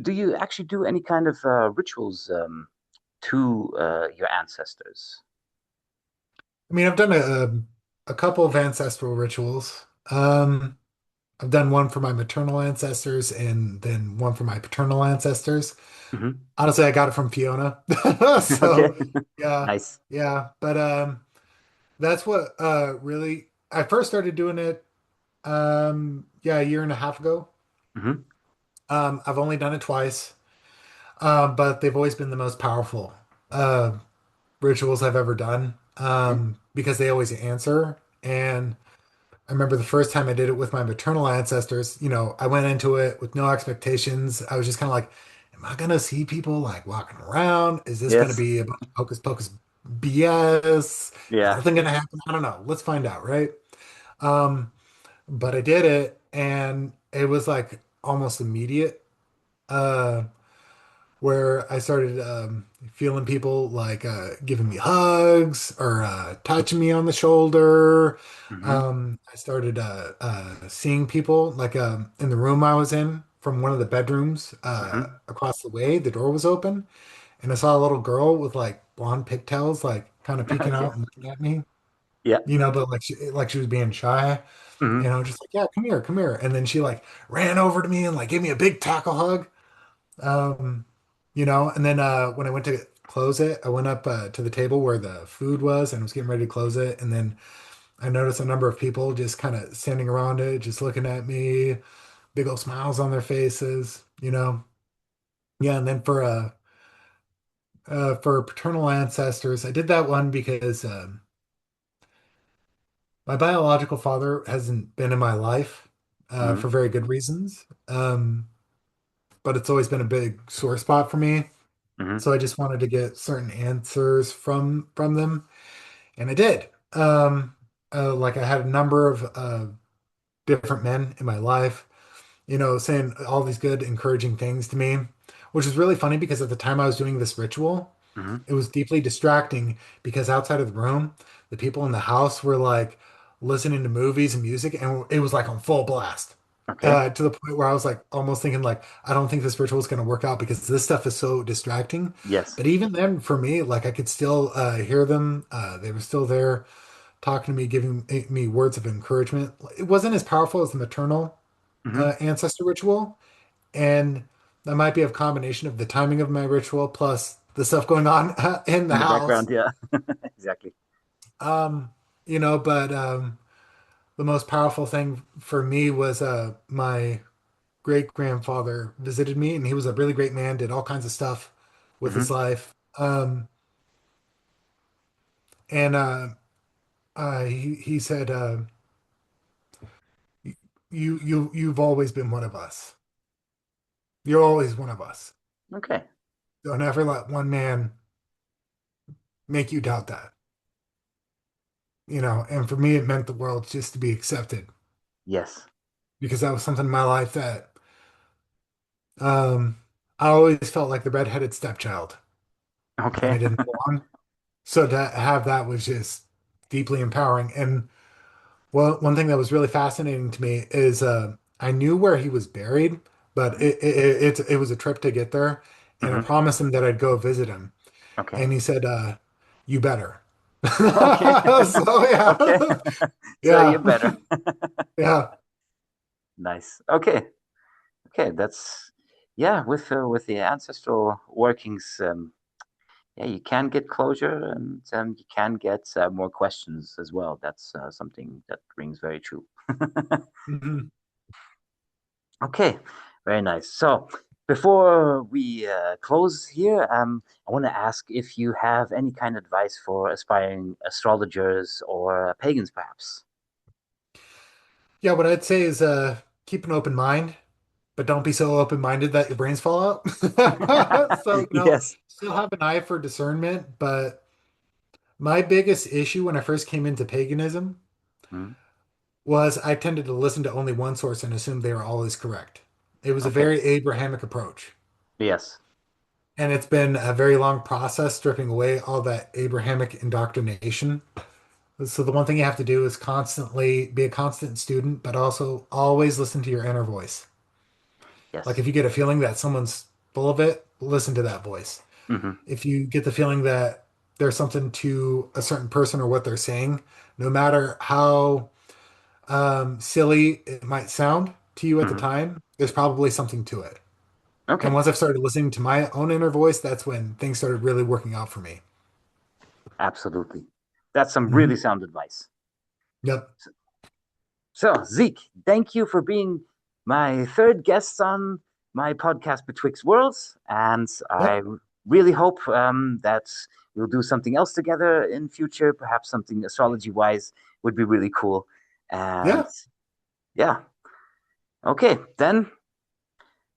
do you actually do any kind of rituals to your ancestors?
I mean, I've done a couple of ancestral rituals. I've done one for my maternal ancestors and then one for my paternal ancestors.
Hmm.
Honestly, I got it from Fiona.
Okay,
So yeah,
nice.
yeah. But that's what really I first started doing it yeah, a year and a half ago.
Hmm.
I've only done it twice. But they've always been the most powerful uh rituals I've ever done.
Hmm.
Because they always answer. And I remember the first time I did it with my maternal ancestors, I went into it with no expectations. I was just kind of like, am I gonna see people like walking around? Is this gonna
Yes.
be a bunch of hocus pocus BS? Is
Yeah.
nothing gonna happen? I don't know. Let's find out, right? Um, but I did it and it was like almost immediate. Uh, where I started feeling people like giving me hugs or touching me on the shoulder.
Hmm.
I started seeing people like in the room I was in from one of the bedrooms
Hmm.
across the way. The door was open, and I saw a little girl with like blonde pigtails, like kind of peeking
Okay.
out and looking at me.
Yeah.
But like she was being shy. And I
Hmm.
was just like, yeah, come here, come here. And then she like ran over to me and like gave me a big tackle hug. Um, and then when I went to close it, I went up to the table where the food was and was getting ready to close it. And then I noticed a number of people just kind of standing around it, just looking at me, big old smiles on their faces, you know. Yeah, and then for paternal ancestors, I did that one because my biological father hasn't been in my life
Hmm.
for very good reasons. But it's always been a big sore spot for me.
Hmm.
So I just wanted to get certain answers from them, and I did. Like I had a number of different men in my life, saying all these good, encouraging things to me, which is really funny because at the time I was doing this ritual,
Hmm.
it was deeply distracting because outside of the room, the people in the house were like listening to movies and music, and it was like on full blast.
Okay.
To the point where I was like almost thinking like I don't think this ritual is going to work out because this stuff is so distracting.
Yes.
But even then, for me, like I could still hear them. They were still there talking to me, giving me words of encouragement. It wasn't as powerful as the maternal
Hmm.
ancestor ritual, and that might be a combination of the timing of my ritual plus the stuff going on in the
In the
house.
background, yeah. Exactly.
Um, but the most powerful thing for me was my great grandfather visited me, and he was a really great man, did all kinds of stuff with his
Hmm.
life. And he said, you've always been one of us. You're always one of us.
Okay.
Don't ever let one man make you doubt that. And for me, it meant the world just to be accepted
Yes.
because that was something in my life that um, I always felt like the redheaded stepchild and I
Okay.
didn't belong. So to have that was just deeply empowering. And well, one thing that was really fascinating to me is I knew where he was buried, but
Hmm.
it was a trip to get there. And I
Hmm.
promised him that I'd go visit him.
Okay.
And he said, you better.
Okay.
So
Okay.
yeah,
So you
yeah,
better.
yeah.
Nice. Okay. Okay. That's yeah. With the ancestral workings, yeah, you can get closure, and you can get more questions as well. That's something that rings very true.
Mhm.
Okay, very nice. So before we close here, I want to ask if you have any kind of advice for aspiring astrologers or pagans, perhaps.
Yeah, what I'd say is keep an open mind, but don't be so open-minded that your brains fall out. So,
Yes.
still have an eye for discernment, but my biggest issue when I first came into paganism
Mm.
was I tended to listen to only one source and assume they were always correct. It was a
Okay.
very Abrahamic approach.
Yes.
And it's been a very long process stripping away all that Abrahamic indoctrination. So the one thing you have to do is constantly be a constant student, but also always listen to your inner voice. Like
Yes.
if you get a feeling that someone's full of it, listen to that voice.
Hmm.
If you get the feeling that there's something to a certain person or what they're saying, no matter how silly it might sound to you at the
Hmm.
time, there's probably something to it. And
Okay.
once I've started listening to my own inner voice, that's when things started really working out for me.
Absolutely. That's some really
Mhm.
sound advice.
Yep.
So, Zeke, thank you for being my third guest on my podcast, Betwixt Worlds. And I
Yep.
really hope that we'll do something else together in future. Perhaps something astrology wise would be really cool. And
Yeah.
yeah, okay, then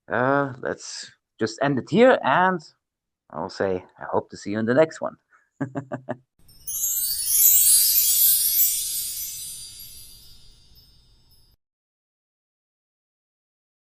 let's just end it here. And I'll say, I hope to see you in the next one.